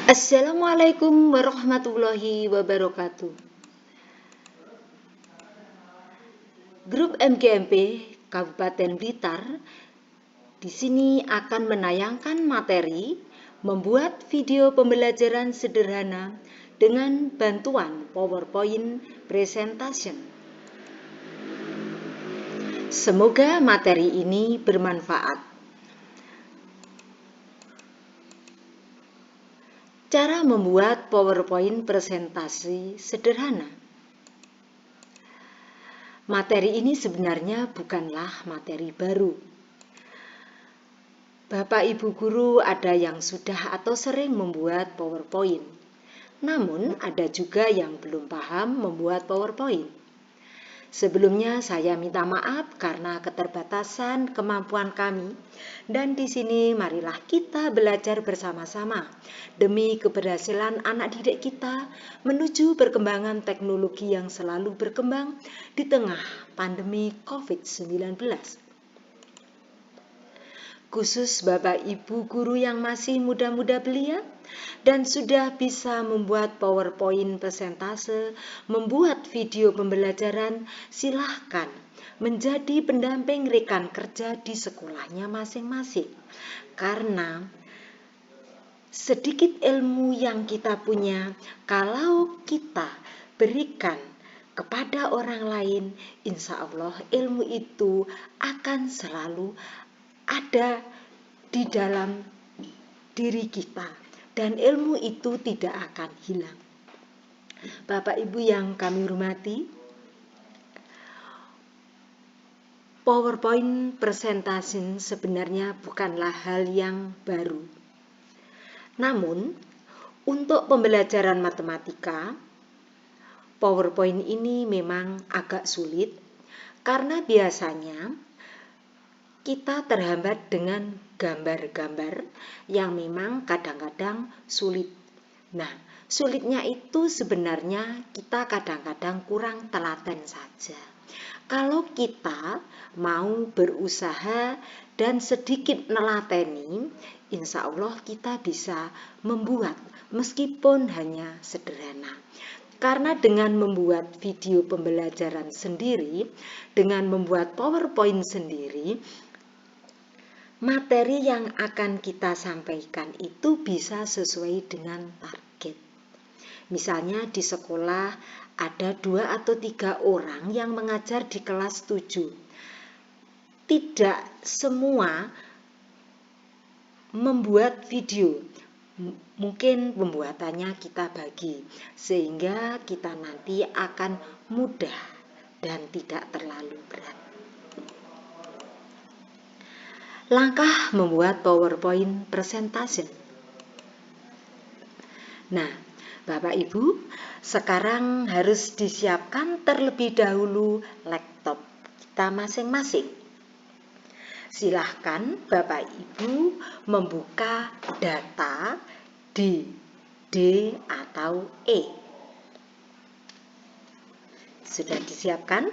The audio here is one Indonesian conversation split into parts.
Assalamualaikum warahmatullahi wabarakatuh. Grup MGMP Kabupaten Blitar di sini akan menayangkan materi membuat video pembelajaran sederhana dengan bantuan PowerPoint Presentation. Semoga materi ini bermanfaat. Cara membuat PowerPoint presentasi sederhana. Materi ini sebenarnya bukanlah materi baru. Bapak Ibu guru ada yang sudah atau sering membuat PowerPoint. Namun ada juga yang belum paham membuat PowerPoint. Sebelumnya saya minta maaf karena keterbatasan kemampuan kami. Dan di sini marilah kita belajar bersama-sama demi keberhasilan anak didik kita menuju perkembangan teknologi yang selalu berkembang di tengah pandemi COVID-19. Khusus Bapak Ibu guru yang masih muda-muda belia dan sudah bisa membuat PowerPoint presentase, membuat video pembelajaran, silahkan menjadi pendamping rekan kerja di sekolahnya masing-masing. Karena sedikit ilmu yang kita punya, kalau kita berikan kepada orang lain, insya Allah ilmu itu akan selalu ada di dalam diri kita dan ilmu itu tidak akan hilang. Bapak Ibu yang kami hormati, PowerPoint presentation sebenarnya bukanlah hal yang baru. Namun, untuk pembelajaran matematika, PowerPoint ini memang agak sulit karena biasanya kita terhambat dengan gambar-gambar yang memang kadang-kadang sulit. Nah, sulitnya itu sebenarnya kita kadang-kadang kurang telaten saja. Kalau kita mau berusaha dan sedikit nelateni, insya Allah kita bisa membuat meskipun hanya sederhana. Karena dengan membuat video pembelajaran sendiri, dengan membuat PowerPoint sendiri, materi yang akan kita sampaikan itu bisa sesuai dengan target. Misalnya di sekolah ada 2 atau 3 orang yang mengajar di kelas 7. Tidak semua membuat video. Mungkin pembuatannya kita bagi sehingga kita nanti akan mudah dan tidak terlalu berat. Langkah membuat PowerPoint presentation. Nah, Bapak Ibu, sekarang harus disiapkan terlebih dahulu laptop kita masing-masing. Silahkan Bapak Ibu membuka data di D atau E. Sudah disiapkan?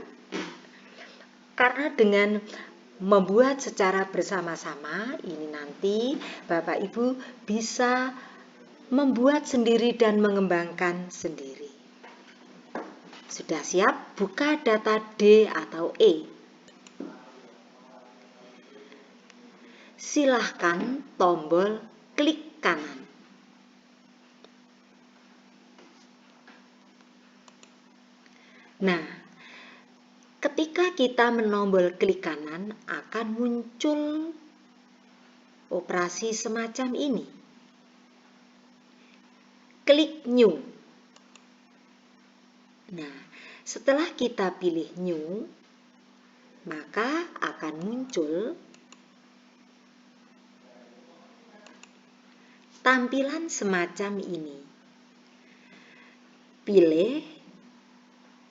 Karena dengan membuat secara bersama-sama, ini nanti Bapak Ibu bisa membuat sendiri dan mengembangkan sendiri. Sudah siap? Buka data D atau E. Silahkan tombol klik kanan. Nah, ketika kita menombol klik kanan akan muncul operasi semacam ini. Klik new. Nah, setelah kita pilih new, maka akan muncul tampilan semacam ini. Pilih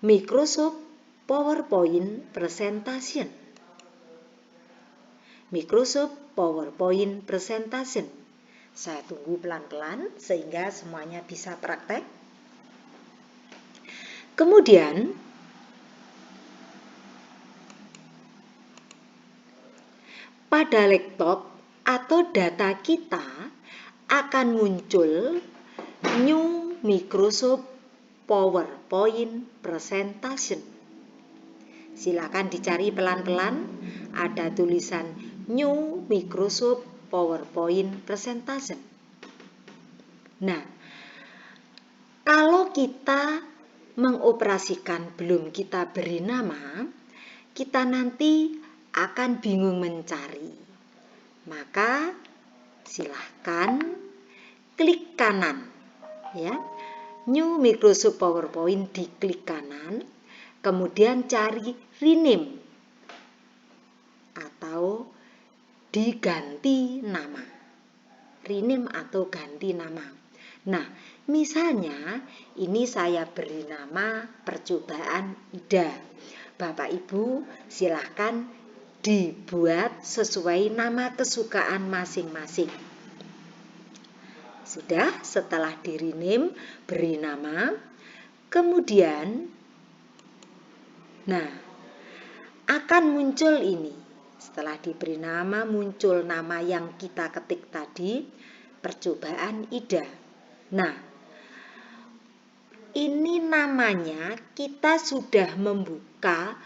Microsoft PowerPoint Presentation. Microsoft PowerPoint Presentation. Saya tunggu pelan-pelan sehingga semuanya bisa praktek. Kemudian pada laptop atau data kita akan muncul New Microsoft PowerPoint Presentation. Silakan dicari pelan-pelan, ada tulisan New Microsoft PowerPoint Presentation. Nah, kalau kita mengoperasikan belum kita beri nama, kita nanti akan bingung mencari. Maka silahkan klik kanan, ya. New Microsoft PowerPoint diklik kanan, kemudian cari rename atau diganti nama. Rename atau ganti nama. Nah, misalnya ini saya beri nama percobaan IDA. Bapak Ibu silahkan dibuat sesuai nama kesukaan masing-masing. Sudah, setelah di rename, beri nama, kemudian akan muncul ini. Setelah diberi nama, muncul nama yang kita ketik tadi, percobaan IDA. Nah, ini namanya kita sudah membuka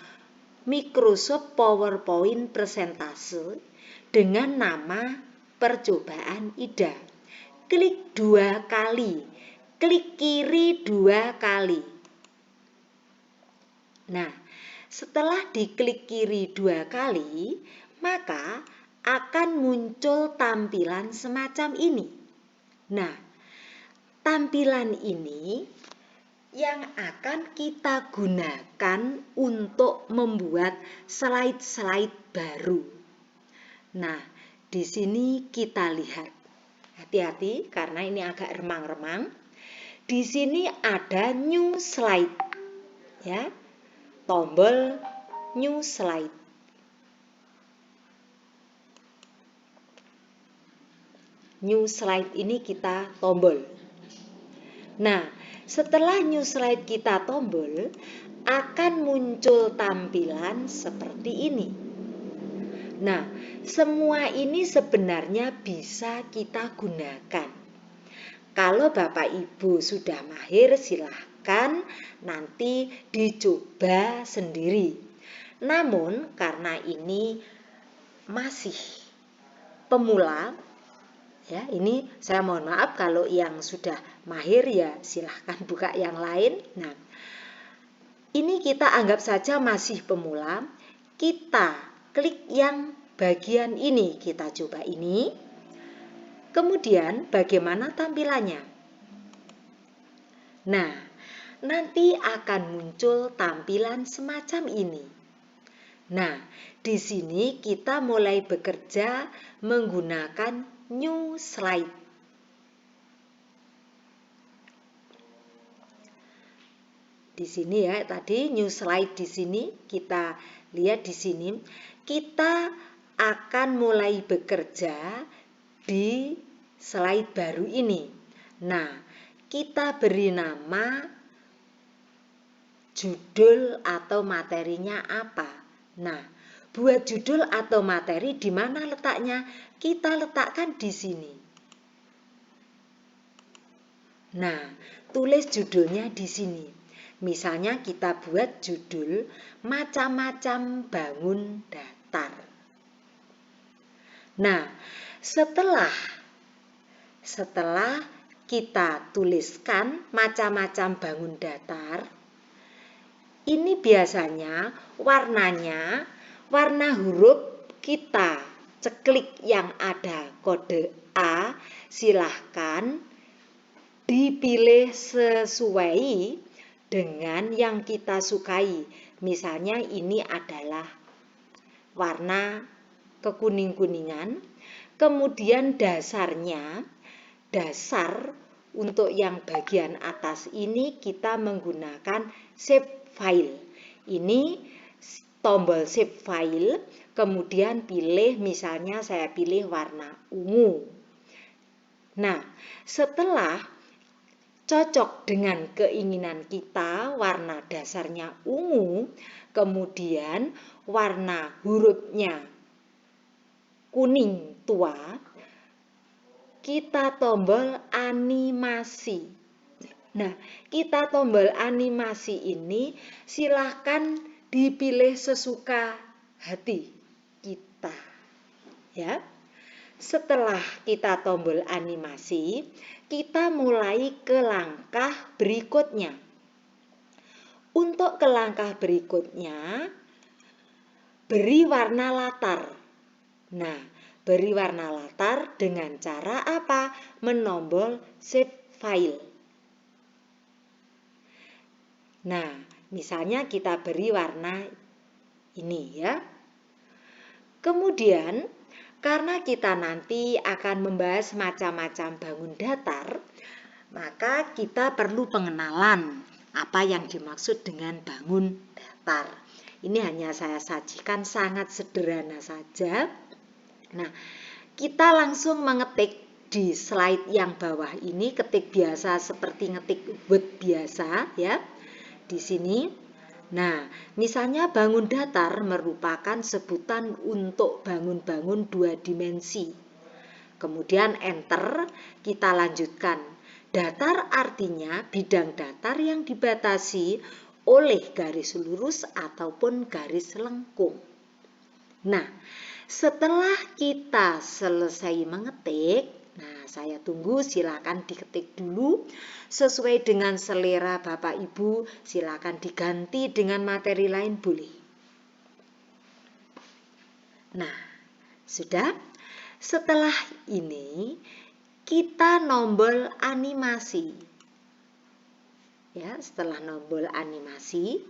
Microsoft PowerPoint Presentase dengan nama percobaan IDA. Klik 2 kali, klik kiri 2 kali. Nah, setelah diklik kiri 2 kali, maka akan muncul tampilan semacam ini. Nah, tampilan ini yang akan kita gunakan untuk membuat slide-slide baru. Nah, di sini kita lihat. Hati-hati karena ini agak remang-remang. Di sini ada new slide. Ya. Tombol new slide. New slide ini kita tombol. Nah, setelah new slide kita tombol, akan muncul tampilan seperti ini. Nah, semua ini sebenarnya bisa kita gunakan. Kalau Bapak Ibu sudah mahir, silahkan nanti dicoba sendiri. Namun, karena ini masih pemula, ya, ini saya mohon maaf kalau yang sudah mahir ya silahkan buka yang lain. Nah, ini kita anggap saja masih pemula. Kita klik yang bagian ini, kita coba ini. Kemudian bagaimana tampilannya? Nah, nanti akan muncul tampilan semacam ini. Nah, di sini kita mulai bekerja menggunakan new slide. Di sini ya, tadi new slide di sini, kita lihat di sini, kita akan mulai bekerja di slide baru ini. Nah, kita beri nama judul atau materinya apa. Nah, buat judul atau materi di mana letaknya? Kita letakkan di sini. Nah, tulis judulnya di sini. Misalnya kita buat judul macam-macam bangun datar. Nah, setelah kita tuliskan macam-macam bangun datar, ini biasanya warnanya, warna huruf kita ceklik yang ada kode A, silahkan dipilih sesuai dengan yang kita sukai. Misalnya ini adalah warna kekuning-kuningan. Kemudian dasarnya, dasar untuk yang bagian atas ini kita menggunakan shape file. Ini tombol shape file, kemudian pilih, misalnya saya pilih warna ungu. Nah, setelah cocok dengan keinginan kita, warna dasarnya ungu, kemudian warna hurufnya kuning tua, kita tombol animasi. Nah, kita tombol animasi ini silahkan dipilih sesuka hati kita. Ya. Setelah kita tombol animasi, kita mulai ke langkah berikutnya. Untuk ke langkah berikutnya, beri warna latar. Nah, beri warna latar dengan cara apa? Menombol save file. Nah, misalnya kita beri warna ini ya. Kemudian, karena kita nanti akan membahas macam-macam bangun datar, maka kita perlu pengenalan apa yang dimaksud dengan bangun datar. Ini hanya saya sajikan sangat sederhana saja. Nah, kita langsung mengetik di slide yang bawah ini, ketik biasa seperti ngetik Word biasa ya. Di sini. Nah, misalnya bangun datar merupakan sebutan untuk bangun-bangun 2 dimensi. Kemudian enter, kita lanjutkan. Datar artinya bidang datar yang dibatasi oleh garis lurus ataupun garis lengkung. Nah, setelah kita selesai mengetik, nah saya tunggu, silakan diketik dulu sesuai dengan selera Bapak Ibu, silakan diganti dengan materi lain boleh. Nah, sudah. Setelah ini kita nombol animasi. Ya, setelah nombol animasi,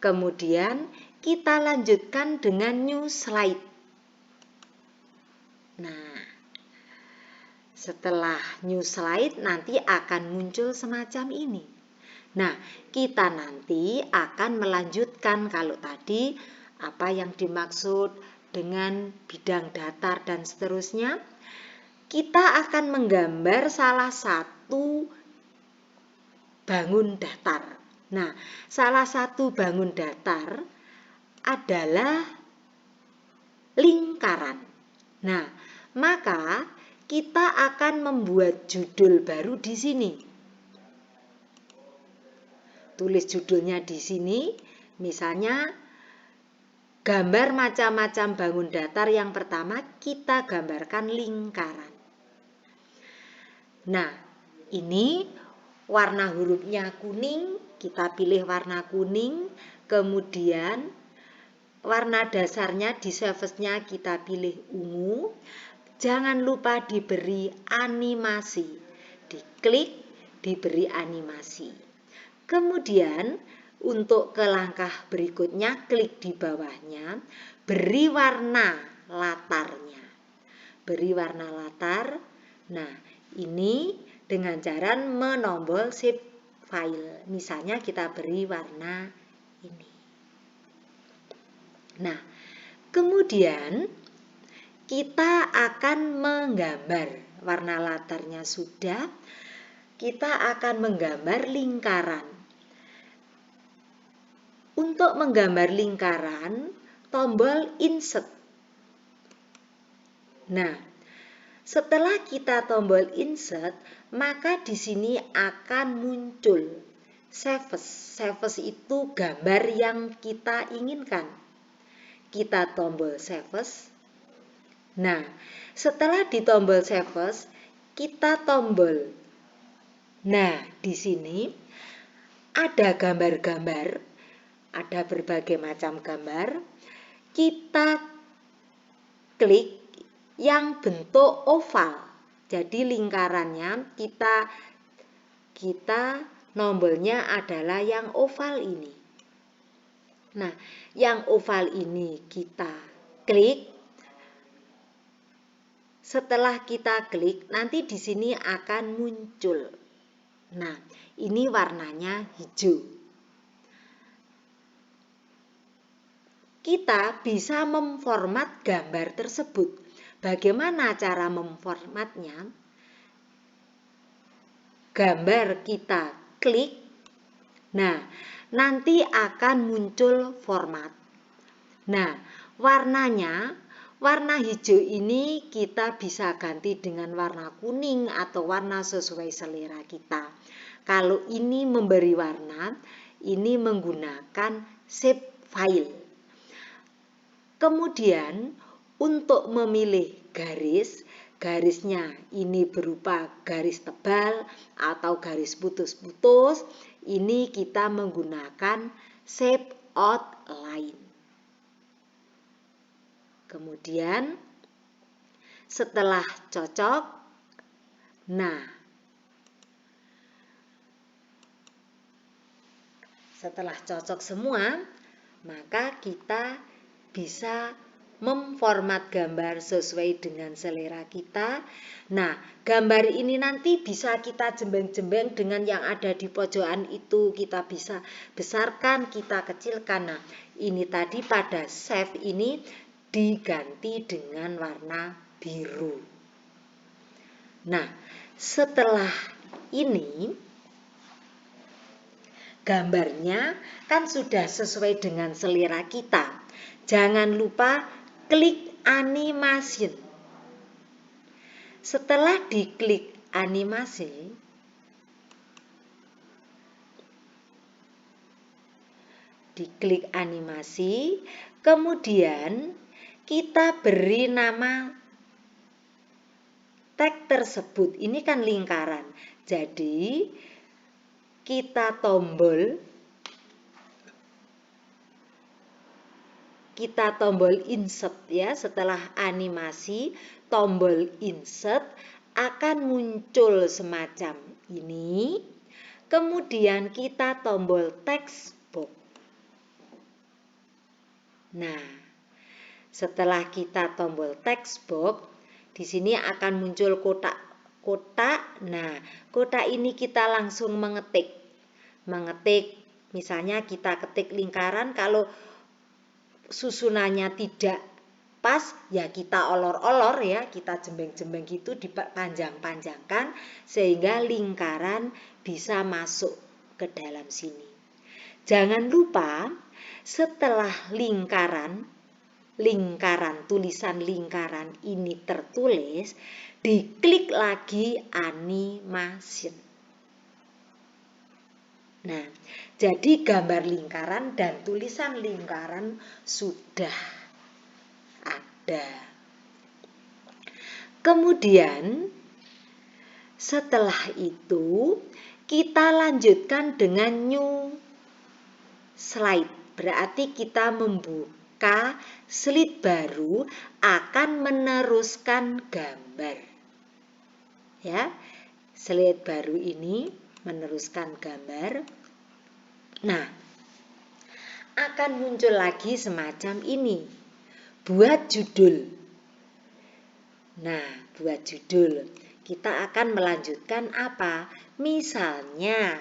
kemudian kita lanjutkan dengan new slide. Nah, setelah new slide nanti akan muncul semacam ini. Nah, kita nanti akan melanjutkan kalau tadi apa yang dimaksud dengan bidang datar dan seterusnya. Kita akan menggambar salah satu bangun datar. Nah, salah satu bangun datar adalah lingkaran. Nah, maka kita akan membuat judul baru di sini. Tulis judulnya di sini, misalnya gambar macam-macam bangun datar. Yang pertama kita gambarkan lingkaran. Nah, ini warna hurufnya kuning, kita pilih warna kuning, kemudian warna dasarnya di surface-nya kita pilih ungu. Jangan lupa diberi animasi, diklik, diberi animasi. Kemudian untuk ke langkah berikutnya, klik di bawahnya, beri warna latarnya. Beri warna latar. Nah, ini dengan cara menombol save file. Misalnya kita beri warna ini. Nah, kemudian kita akan menggambar. Warna latarnya sudah. Kita akan menggambar lingkaran. Untuk menggambar lingkaran, tombol insert. Nah, setelah kita tombol insert, maka di sini akan muncul surface. Surface itu gambar yang kita inginkan. Kita tombol surface. Nah, setelah ditombol surface, kita tombol. Nah, di sini ada gambar-gambar, ada berbagai macam gambar. Kita klik yang bentuk oval. Jadi lingkarannya kita nombolnya adalah yang oval ini. Nah, yang oval ini kita klik. Setelah kita klik, nanti di sini akan muncul. Nah, ini warnanya hijau. Kita bisa memformat gambar tersebut. Bagaimana cara memformatnya? Gambar kita klik. Nah, nanti akan muncul format. Nah, warnanya Warna hijau ini kita bisa ganti dengan warna kuning atau warna sesuai selera kita. Kalau ini memberi warna, ini menggunakan shape file. Kemudian untuk memilih garisnya ini berupa garis tebal atau garis putus-putus, ini kita menggunakan shape outline. Kemudian setelah cocok, setelah cocok semua, maka kita bisa memformat gambar sesuai dengan selera kita. Nah, gambar ini nanti bisa kita jembeng-jembeng dengan yang ada di pojokan itu. Kita bisa besarkan, kita kecilkan. Nah, ini tadi pada save ini diganti dengan warna biru. Nah, setelah ini gambarnya kan sudah sesuai dengan selera kita. Jangan lupa klik animasi. Setelah diklik animasi, kemudian kita beri nama tag tersebut. Ini kan lingkaran. Jadi kita tombol insert ya. Setelah animasi, tombol insert akan muncul semacam ini. Kemudian kita tombol text box. Nah, setelah kita tombol text box, di sini akan muncul kotak. Nah, kotak ini kita langsung mengetik. Misalnya kita ketik lingkaran, kalau susunannya tidak pas, ya kita olor-olor ya, kita jembeng-jembeng gitu, dipanjang-panjangkan sehingga lingkaran bisa masuk ke dalam sini. Jangan lupa setelah tulisan lingkaran ini tertulis, diklik lagi animation. Nah, jadi gambar lingkaran dan tulisan lingkaran sudah ada. Kemudian setelah itu kita lanjutkan dengan new slide. Berarti kita membuka slide baru, akan meneruskan gambar. Ya, slide baru ini meneruskan gambar. Nah, akan muncul lagi semacam ini. Buat judul. Nah, buat judul. Kita akan melanjutkan apa? Misalnya,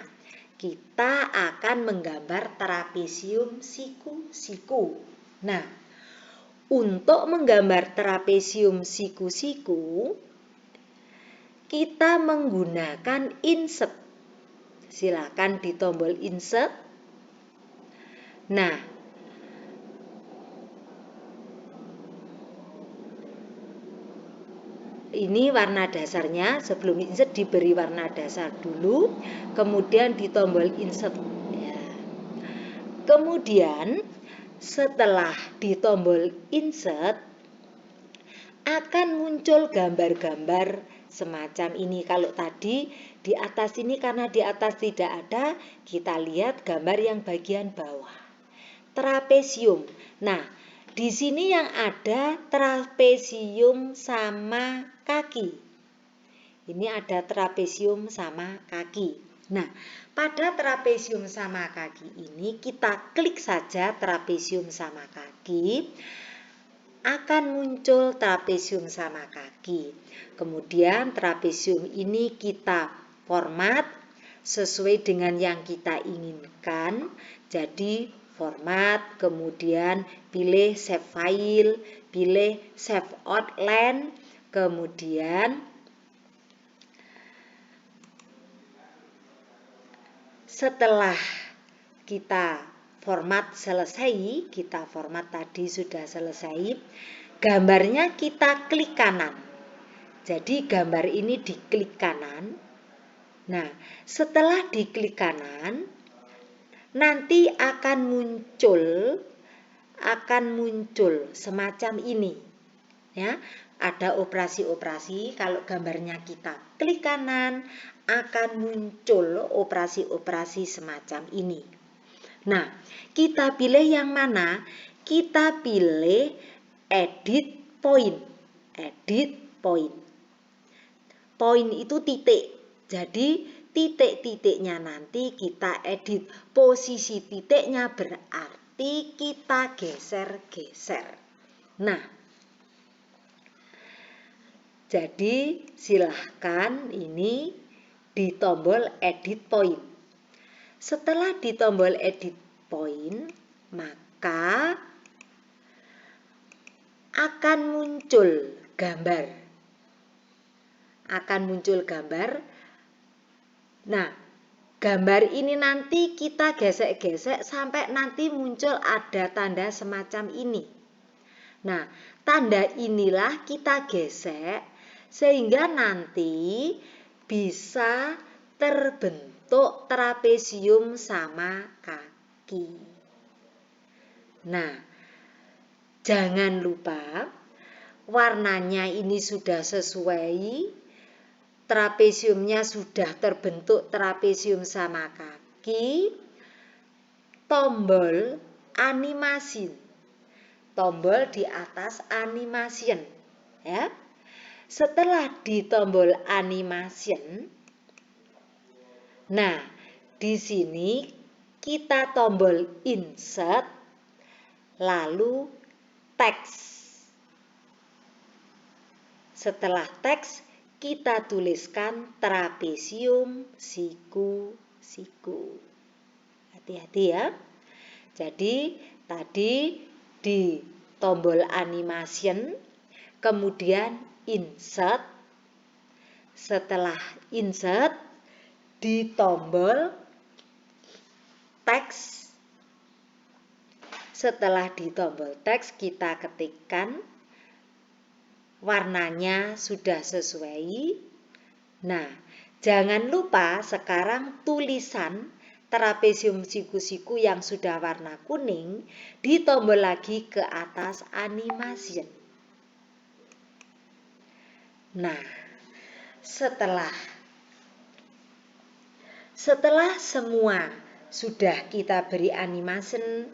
kita akan menggambar trapesium siku-siku. Nah, untuk menggambar trapesium siku-siku, kita menggunakan insert. Silakan di tombol insert. Nah, ini warna dasarnya. Sebelum insert diberi warna dasar dulu, kemudian di tombol insert. Ya. Kemudian setelah di tombol insert akan muncul gambar-gambar semacam ini. Kalau tadi di atas ini, karena di atas tidak ada, kita lihat gambar yang bagian bawah. Trapesium. Nah, di sini yang ada trapesium sama kaki. Ini ada trapesium sama kaki. Nah, pada trapesium sama kaki ini kita klik saja trapesium sama kaki. Akan muncul trapesium sama kaki. Kemudian trapesium ini kita format sesuai dengan yang kita inginkan. Jadi format, kemudian pilih save file, pilih save outline, kemudian setelah kita format selesai, kita format tadi sudah selesai, gambarnya kita klik kanan. Jadi gambar ini diklik kanan. Nah, setelah diklik kanan, nanti akan muncul semacam ini. Ya, ada operasi-operasi. Kalau gambarnya kita klik kanan, akan muncul operasi-operasi semacam ini. Nah, kita pilih yang mana? Kita pilih edit point. Edit point. Point itu titik. Jadi titik-titiknya nanti kita edit. Posisi titiknya berarti kita geser-geser. Nah, jadi silahkan ini di tombol edit point. Setelah di tombol edit point, maka akan muncul gambar. Nah, gambar ini nanti kita gesek-gesek sampai nanti muncul ada tanda semacam ini. Nah, tanda inilah kita gesek sehingga nanti bisa terbentuk trapesium sama kaki. Nah, jangan lupa warnanya ini sudah sesuai, trapesiumnya sudah terbentuk trapesium sama kaki, tombol animasi, tombol di atas animation, ya. Setelah di tombol animation, nah di sini kita tombol insert, lalu teks. Setelah teks, kita tuliskan trapesium siku-siku. Hati-hati ya. Jadi tadi di tombol animation, kemudian insert. Setelah insert, di tombol teks. Setelah di tombol teks kita ketikkan warnanya sudah sesuai. Nah, jangan lupa sekarang tulisan trapesium siku-siku yang sudah warna kuning ditombol lagi ke atas animation. Nah, setelah semua sudah kita beri animation,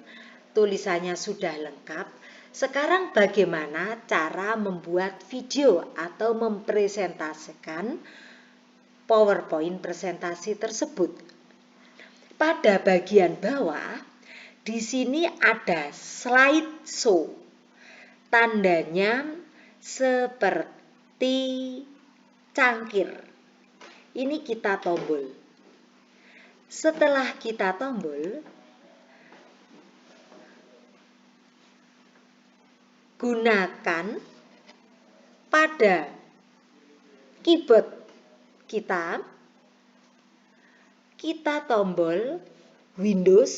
tulisannya sudah lengkap. Sekarang bagaimana cara membuat video atau mempresentasikan PowerPoint presentasi tersebut? Pada bagian bawah, di sini ada slideshow. Tandanya seperti cangkir. Ini kita tombol. Setelah kita tombol, gunakan pada keyboard kita tombol Windows,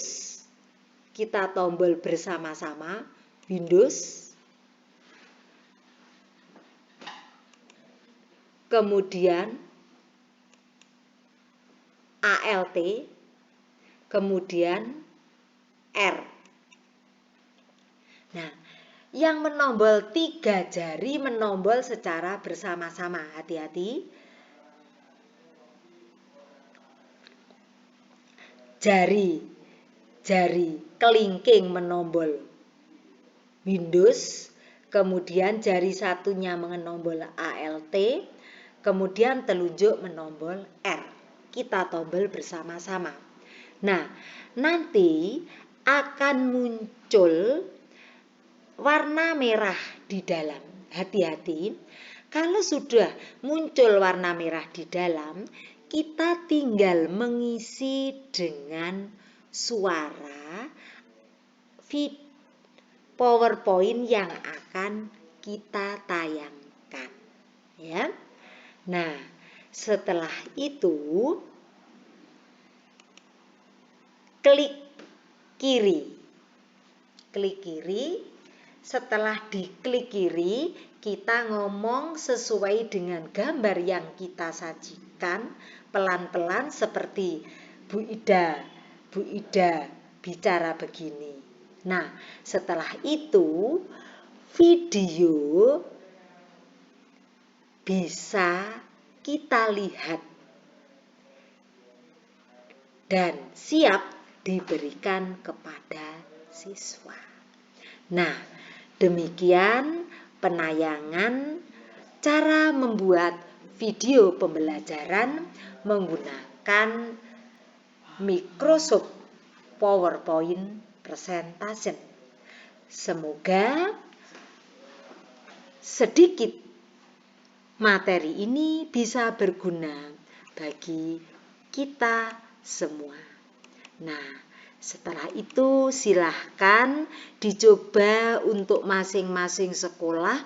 kita tombol bersama-sama Windows, kemudian Alt, kemudian R. Nah, yang menombol 3 jari menombol secara bersama-sama. Hati-hati. Jari kelingking menombol Windows, kemudian jari satunya menombol Alt, kemudian telunjuk menombol R. Kita tombol bersama-sama. Nah, nanti akan muncul warna merah di dalam. Hati-hati, kalau sudah muncul warna merah di dalam, kita tinggal mengisi dengan suara PowerPoint yang akan kita tayangkan, ya. Nah, setelah itu klik kiri. setelah diklik kiri, kita ngomong sesuai dengan gambar yang kita sajikan, pelan-pelan seperti Bu Ida bicara begini. Nah, setelah itu video bisa kita lihat dan siap diberikan kepada siswa. Nah, demikian penayangan cara membuat video pembelajaran menggunakan Microsoft PowerPoint Presentation. Semoga sedikit materi ini bisa berguna bagi kita semua. Nah, setelah itu silahkan dicoba untuk masing-masing sekolah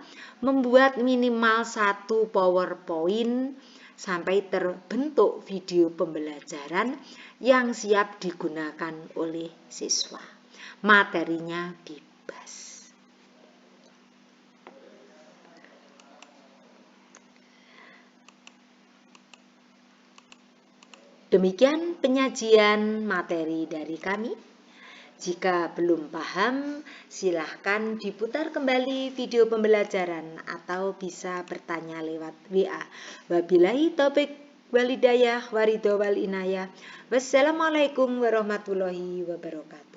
membuat minimal 1 PowerPoint sampai terbentuk video pembelajaran yang siap digunakan oleh siswa. Materinya bebas. Demikian penyajian materi dari kami. Jika belum paham, silahkan diputar kembali video pembelajaran atau bisa bertanya lewat WA. Wabillahi taufiq walhidayah waridho wal inayah. Wassalamualaikum warahmatullahi wabarakatuh.